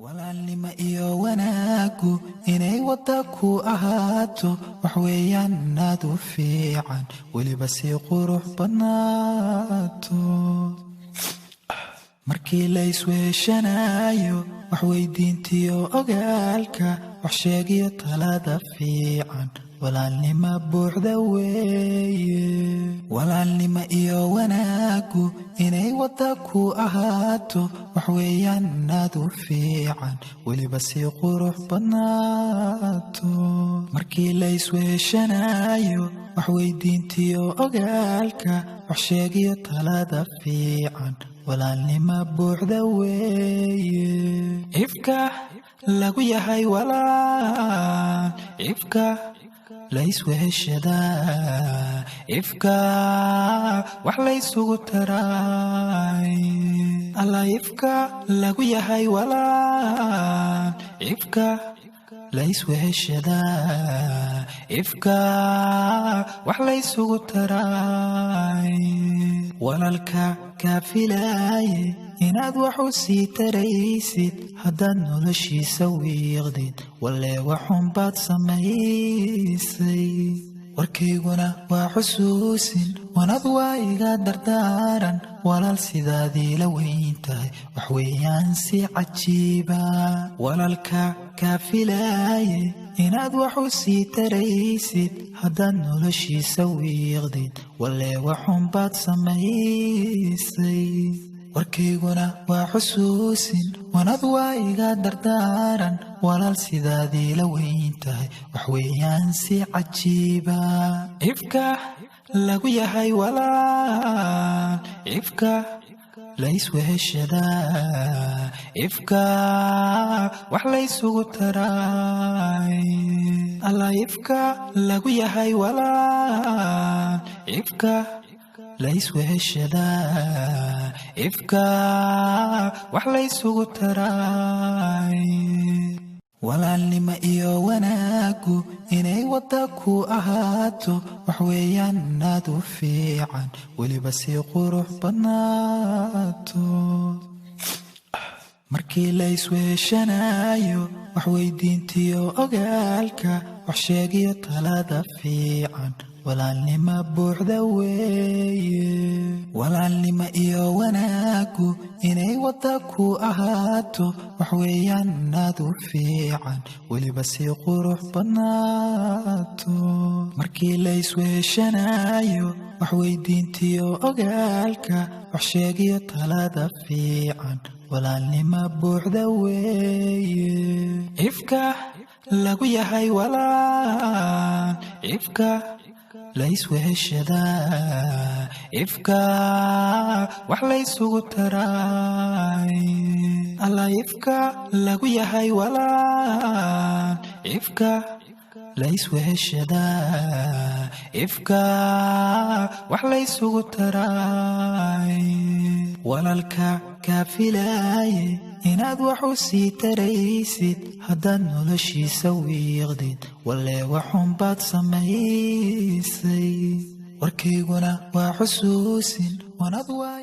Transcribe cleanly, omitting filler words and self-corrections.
walaalnimo iyo wanaagu inay wada ku ahaato wax weeyaan aad u fiican waliba si qurux badnaato markii la isweeshanayo wax weydiintiyo ogaalka wax sheegiyo talada fiican walaalnimo buuxda weeye walaalnimo iyo wanaagu inay wada ku ahaato wax weeyaan aad u fiican waliba si qurux badnaato markii la isweeshanayo wax weydiintiyo ogaalka wax sheegiyo talada fiican walaalnimo buuxda weeye ifka lagu yahay walaal ifka la isweeshadaa ifka wax la isugu taray alla ifka lagu yahay walaal ifka la isweeshadaa ifka wax la isugu taray walaalka kaafilaye inaad wax u sii taraysid haddaad noloshiisa wiiqdid walle waxun baad samaysay warkayguna waa xusuusin wanad waa iga dardaaran walaal sidaadii la weyn tahay wax weeyaan si cajiiba walaalka kaafilaye inaad wax u sii taraysid haddaad noloshiisa wiiqdid walle waxun baad samaysay warkayguna waa xusuusin wanad waa iga dardaaran walaal sidaadii la weyn tahay wax weeyaan si cajiiba ifka lagu yahay walaal ifka la isweeshadaa ifka wax la isugu taray alla ifka lagu yahay walaal ifka la isweeshadaa ifka wax la isugu taray walaalnimo iyo wanaagu inay wada ku ahaato wax weeyaan aad u fiican waliba si qurux badnaato markii la isweeshanayo wax weydiintiyo ogaalka wax sheegiyo talada fiican walaalnimo buuxda weeye walaalnimo iyo wanaagu inay wada ku ahaato wax weeyaan aad u fiican waliba si qurux badnaato markii la isweeshanayo wax weydiintiyo ogaalka wax sheegiyo talada fiican walaalnimo buuxda weeye ifka lagu yahay walaal ifka la isweeshadaa ifka wax la isugu taray alla ifka lagu yahay walaal ifka la isweeshadaa ifka wax la isugu taray walaalka kaafilaye inaad wax u sii taraysid haddaad noloshiisa wiiqdid walle waxun baad samaysay warkayguna waa xusuusin wanad waa